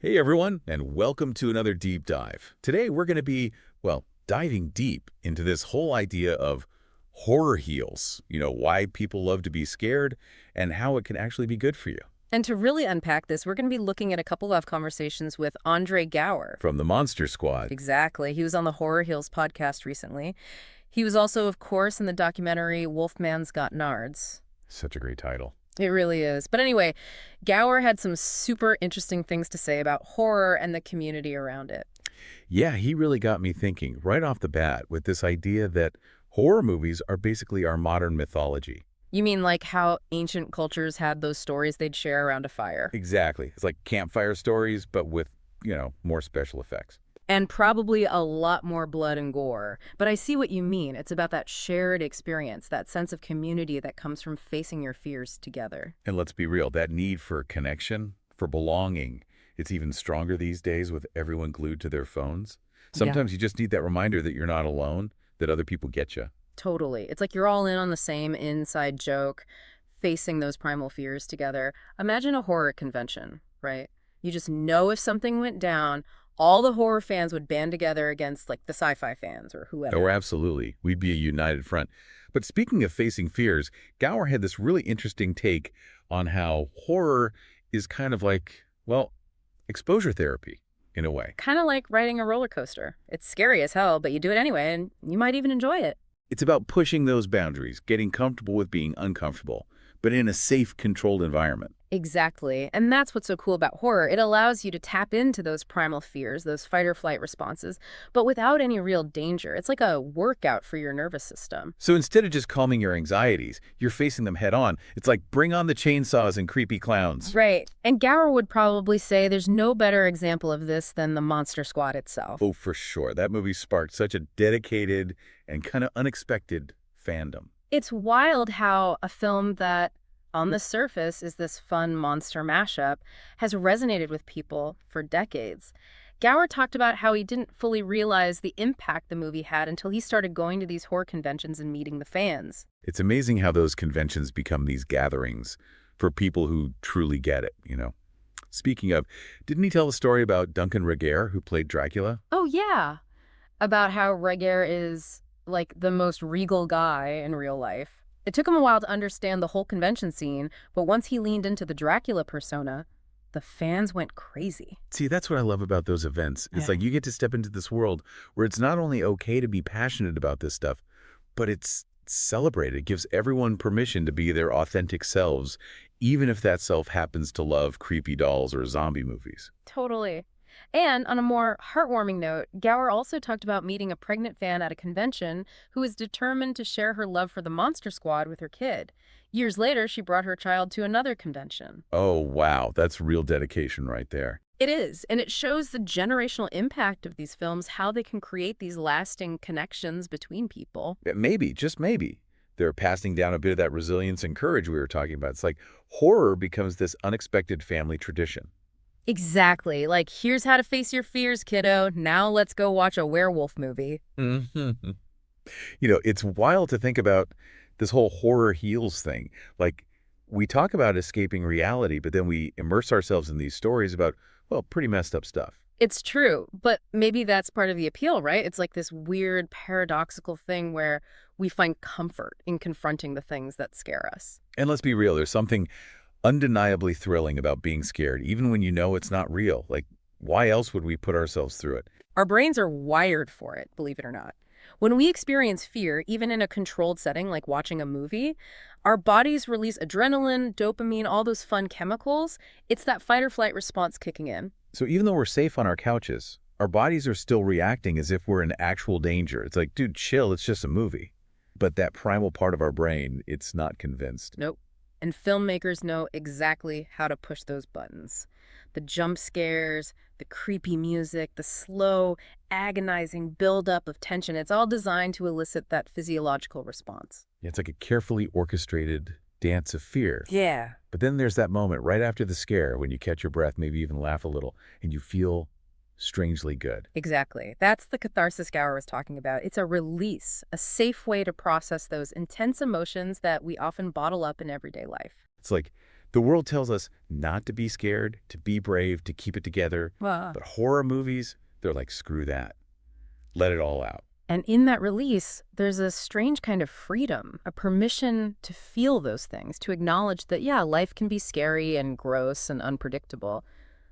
Hey everyone, and welcome to another deep dive. Today we're going to be, diving deep into this whole idea of horror heals. Why people love to be scared and how it can actually be good for you. And to really unpack this, we're going to be looking at a couple of conversations with Andre Gower. From the Monster Squad. Exactly. He was on the Horror Heals podcast recently. He was also, of course, in the documentary Wolfman's Got Nards. Such a great title. It really is. But anyway, Gower had some super interesting things to say about horror and the community around it. Yeah, he really got me thinking right off the bat with this idea that horror movies are basically our modern mythology. You mean like how ancient cultures had those stories they'd share around a fire? Exactly. It's like campfire stories, but with, more special effects. And probably a lot more blood and gore. But I see what you mean. It's about that shared experience, that sense of community that comes from facing your fears together. And let's be real, that need for connection, for belonging, it's even stronger these days with everyone glued to their phones. Yeah. Sometimes you just need that reminder that you're not alone, that other people get you. Totally. It's like you're all in on the same inside joke, facing those primal fears together. Imagine a horror convention, right? You just know if something went down, all the horror fans would band together against like the sci-fi fans or whoever. Oh, absolutely. We'd be a united front. But speaking of facing fears, Gower had this really interesting take on how horror is kind of like, exposure therapy in a way. Kind of like riding a roller coaster. It's scary as hell, but you do it anyway, and you might even enjoy it. It's about pushing those boundaries, getting comfortable with being uncomfortable, but in a safe, controlled environment. Exactly. And that's what's so cool about horror. It allows you to tap into those primal fears, those fight or flight responses, but without any real danger. It's like a workout for your nervous system. So instead of just calming your anxieties, you're facing them head on. It's like bring on the chainsaws and creepy clowns. Right. And Gower would probably say there's no better example of this than the Monster Squad itself. Oh, for sure. That movie sparked such a dedicated and kind of unexpected fandom. It's wild how a film that on the surface is this fun monster mashup has resonated with people for decades. Gower talked about how he didn't fully realize the impact the movie had until he started going to these horror conventions and meeting the fans. It's amazing how those conventions become these gatherings for people who truly get it. Speaking of, didn't he tell a story about Duncan Regehr, who played Dracula? Oh, yeah. About how Regehr is like the most regal guy in real life. It took him a while to understand the whole convention scene, but once he leaned into the Dracula persona, the fans went crazy. See, that's what I love about those events. It's Yeah. like you get to step into this world where it's not only okay to be passionate about this stuff, but it's celebrated. It gives everyone permission to be their authentic selves, even if that self happens to love creepy dolls or zombie movies. Totally. And on a more heartwarming note, Gower also talked about meeting a pregnant fan at a convention who was determined to share her love for the Monster Squad with her kid. Years later, she brought her child to another convention. Oh, wow. That's real dedication right there. It is, and it shows the generational impact of these films, how they can create these lasting connections between people. Yeah, maybe, just maybe, they're passing down a bit of that resilience and courage we were talking about. It's like horror becomes this unexpected family tradition. Exactly. Like, here's how to face your fears, kiddo. Now let's go watch a werewolf movie. Mhm. It's wild to think about this whole horror heals thing. Like, we talk about escaping reality, but then we immerse ourselves in these stories about, pretty messed up stuff. It's true, but maybe that's part of the appeal, right? It's like this weird paradoxical thing where we find comfort in confronting the things that scare us. And let's be real, there's something undeniably thrilling about being scared, even when you know it's not real. Like, why else would we put ourselves through it? Our brains are wired for it, believe it or not. When we experience fear, even in a controlled setting like watching a movie, our bodies release adrenaline, dopamine, all those fun chemicals. It's that fight or flight response kicking in. So even though we're safe on our couches, our bodies are still reacting as if we're in actual danger. It's like, dude, chill, it's just a movie. But that primal part of our brain, it's not convinced. Nope. And filmmakers know exactly how to push those buttons. The jump scares, the creepy music, the slow, agonizing buildup of tension, it's all designed to elicit that physiological response. Yeah, it's like a carefully orchestrated dance of fear. Yeah. But then there's that moment right after the scare when you catch your breath, maybe even laugh a little, and you feel strangely good. Exactly. That's the catharsis Gower was talking about. It's a release, a safe way to process those intense emotions that we often bottle up in everyday life. It's like The world tells us not to be scared, to be brave, to keep it together. Wow. But horror movies, they're like, screw that. Let it all out. And in that release, there's a strange kind of freedom, a permission to feel those things, to acknowledge that, yeah, life can be scary and gross and unpredictable,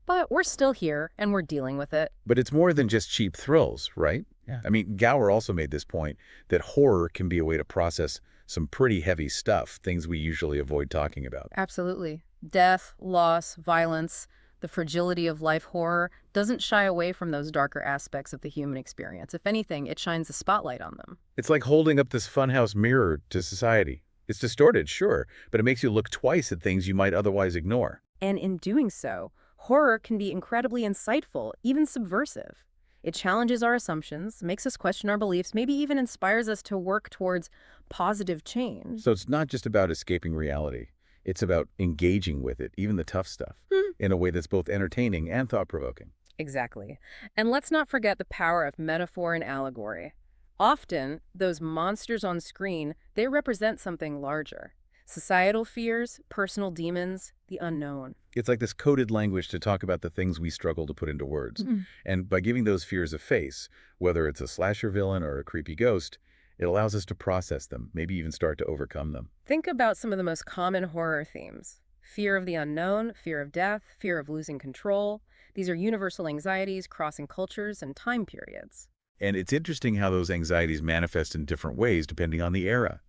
but we're still here and we're dealing with it. But it's more than just cheap thrills, right? Yeah. I mean, Gower also made this point that horror can be a way to process some pretty heavy stuff, things we usually avoid talking about. Absolutely. Death, loss, violence, the fragility of life. Horror doesn't shy away from those darker aspects of the human experience. If anything, it shines a spotlight on them. It's like holding up this funhouse mirror to society. It's distorted, sure, but it makes you look twice at things you might otherwise ignore. And in doing so, horror can be incredibly insightful, even subversive. It challenges our assumptions, makes us question our beliefs, maybe even inspires us to work towards positive change. So it's not just about escaping reality. It's about engaging with it, even the tough stuff, in a way that's both entertaining and thought-provoking. Exactly. And let's not forget the power of metaphor and allegory. Often, those monsters on screen, they represent something larger. Societal fears, personal demons, the unknown. It's like this coded language to talk about the things we struggle to put into words. And by giving those fears a face, whether it's a slasher villain or a creepy ghost, it allows us to process them, maybe even start to overcome them. Think about some of the most common horror themes. Fear of the unknown, fear of death, fear of losing control. These are universal anxieties crossing cultures and time periods. And it's interesting how those anxieties manifest in different ways depending on the era.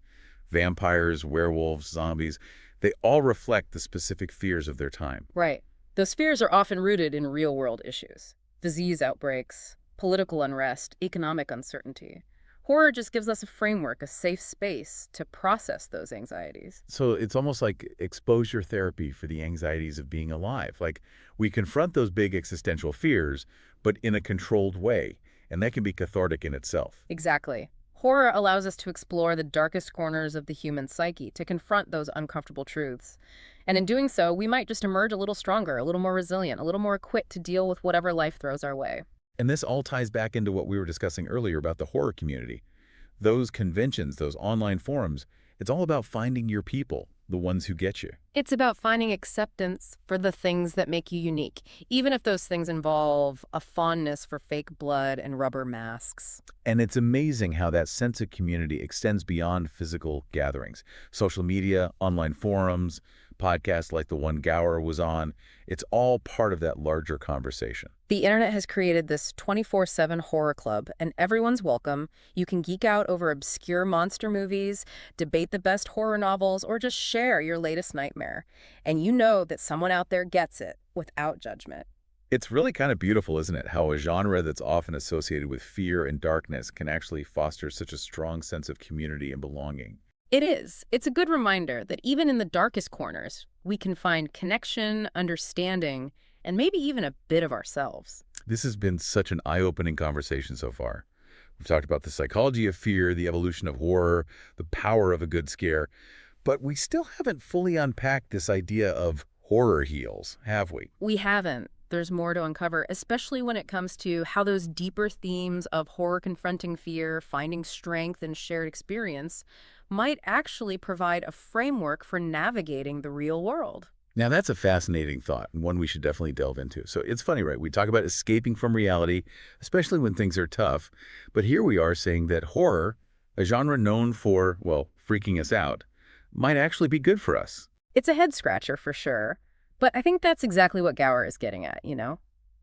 Vampires, werewolves, zombies, they all reflect the specific fears of their time. Right. Those fears are often rooted in real-world issues. Disease outbreaks, political unrest, economic uncertainty. Horror just gives us a framework, a safe space to process those anxieties. So it's almost like exposure therapy for the anxieties of being alive. Like, we confront those big existential fears, but in a controlled way, and that can be cathartic in itself. Exactly. Horror allows us to explore the darkest corners of the human psyche, to confront those uncomfortable truths. And in doing so, we might just emerge a little stronger, a little more resilient, a little more equipped to deal with whatever life throws our way. And this all ties back into what we were discussing earlier about the horror community. Those conventions, those online forums, it's all about finding your people, the ones who get you. It's about finding acceptance for the things that make you unique, even if those things involve a fondness for fake blood and rubber masks. And it's amazing how that sense of community extends beyond physical gatherings. Social media, online forums, podcasts like the one Gower was on, it's all part of that larger conversation. The internet has created this 24/7 horror club, and everyone's welcome. You can geek out over obscure monster movies, debate the best horror novels, or just share your latest nightmare. And you know that someone out there gets it without judgment. It's really kind of beautiful, isn't it, how a genre that's often associated with fear and darkness can actually foster such a strong sense of community and belonging. It is. It's a good reminder that even in the darkest corners, we can find connection, understanding, and maybe even a bit of ourselves. This has been such an eye-opening conversation so far. We've talked about the psychology of fear, the evolution of horror, the power of a good scare, but we still haven't fully unpacked this idea of horror heals, have we? We haven't. There's more to uncover, especially when it comes to how those deeper themes of horror confronting fear, finding strength, and shared experience might actually provide a framework for navigating the real world. Now, that's a fascinating thought, and one we should definitely delve into. So it's funny, right? We talk about escaping from reality, especially when things are tough. But here we are saying that horror, a genre known for, well, freaking us out, might actually be good for us. It's a head-scratcher for sure, but I think that's exactly what Gower is getting at, you know?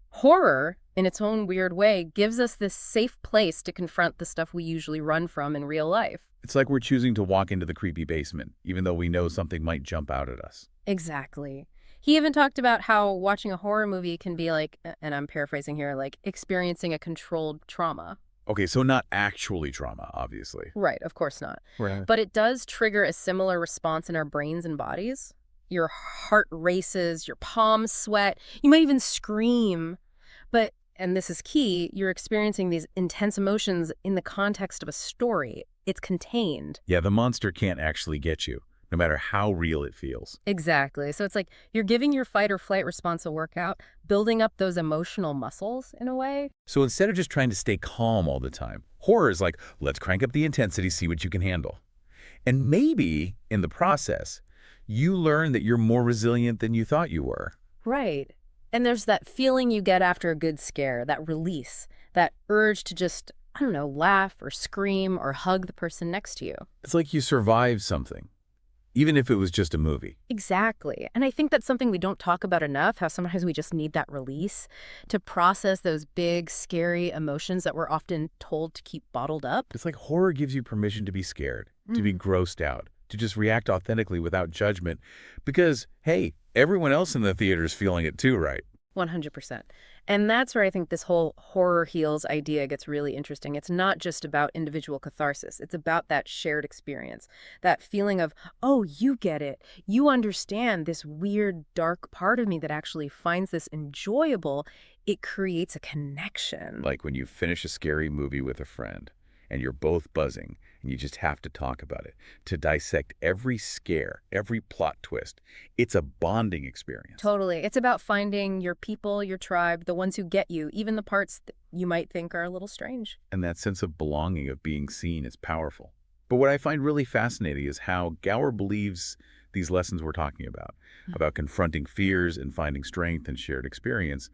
Horror, in its own weird way, gives us this safe place to confront the stuff we usually run from in real life. It's like we're choosing to walk into the creepy basement, even though we know something might jump out at us. Exactly. He even talked about how watching a horror movie can be like, and I'm paraphrasing here, like experiencing a controlled trauma. Okay, so not actually trauma, obviously. Right, of course not. Right. But it does trigger a similar response in our brains and bodies. Your heart races, your palms sweat, you might even scream. But, and this is key, you're experiencing these intense emotions in the context of a story. It's contained. Yeah, the monster can't actually get you, no matter how real it feels. Exactly. So it's like you're giving your fight or flight response a workout, building up those emotional muscles in a way. So instead of just trying to stay calm all the time, horror is like, let's crank up the intensity, see what you can handle. And maybe, in the process, you learn that you're more resilient than you thought you were. Right. And there's that feeling you get after a good scare, that release, that urge to just, I don't know, laugh or scream or hug the person next to you. It's like you survived something, even if it was just a movie. Exactly. And I think that's something we don't talk about enough, how sometimes we just need that release to process those big, scary emotions that we're often told to keep bottled up. It's like horror gives you permission to be scared, to be grossed out, to just react authentically without judgment. Because, hey, everyone else in the theater is feeling it too, right? 100%. And that's where I think this whole horror heals idea gets really interesting. It's not just about individual catharsis. It's about that shared experience, that feeling of, oh, you get it. You understand this weird, dark part of me that actually finds this enjoyable. It creates a connection. Like when you finish a scary movie with a friend and you're both buzzing and you just have to talk about it, to dissect every scare, every plot twist. It's a bonding experience. Totally. It's about finding your people, your tribe, the ones who get you, even the parts that you might think are a little strange. And that sense of belonging, of being seen, is powerful. But what I find really fascinating is how Gower believes these lessons we're talking about confronting fears and finding strength and shared experience,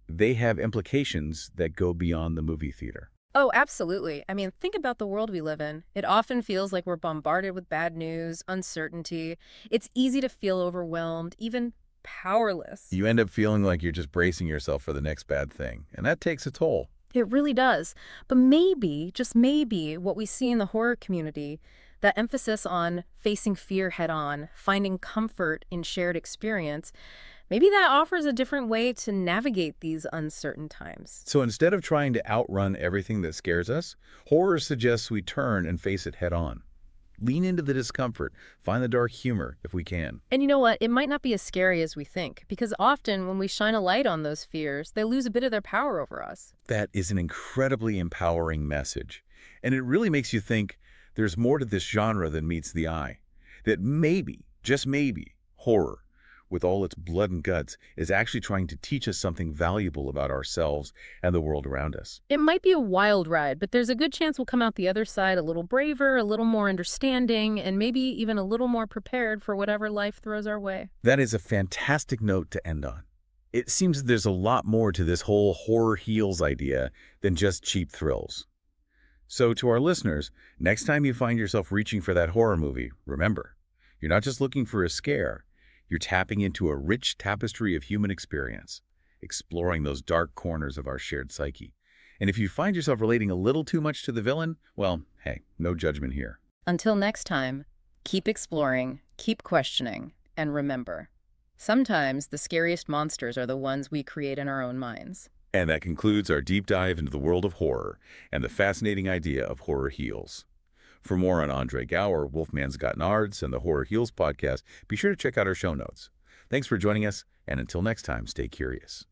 they have implications that go beyond the movie theater. Oh, absolutely. I mean, think about the world we live in. It often feels like we're bombarded with bad news, uncertainty. It's easy to feel overwhelmed, even powerless. You end up feeling like you're just bracing yourself for the next bad thing, and that takes a toll. It really does. But maybe, just maybe, what we see in the horror community, that emphasis on facing fear head on, finding comfort in shared experience, maybe that offers a different way to navigate these uncertain times. So instead of trying to outrun everything that scares us, horror suggests we turn and face it head on. Lean into the discomfort, find the dark humor if we can. And you know what? It might not be as scary as we think, because often when we shine a light on those fears, they lose a bit of their power over us. That is an incredibly empowering message. And it really makes you think there's more to this genre than meets the eye. That maybe, just maybe, horror, with all its blood and guts, is actually trying to teach us something valuable about ourselves and the world around us. It might be a wild ride, but there's a good chance we'll come out the other side a little braver, a little more understanding, and maybe even a little more prepared for whatever life throws our way. That is a fantastic note to end on. It seems there's a lot more to this whole horror heals idea than just cheap thrills. So to our listeners, next time you find yourself reaching for that horror movie, remember, you're not just looking for a scare. You're tapping into a rich tapestry of human experience, exploring those dark corners of our shared psyche. And if you find yourself relating a little too much to the villain, well, hey, no judgment here. Until next time, keep exploring, keep questioning, and remember, sometimes the scariest monsters are the ones we create in our own minds. And that concludes our deep dive into the world of horror and the fascinating idea of horror heals. For more on Andre Gower, Wolfman's Got Nards, and the Horror Heals podcast, be sure to check out our show notes. Thanks for joining us, and until next time, stay curious.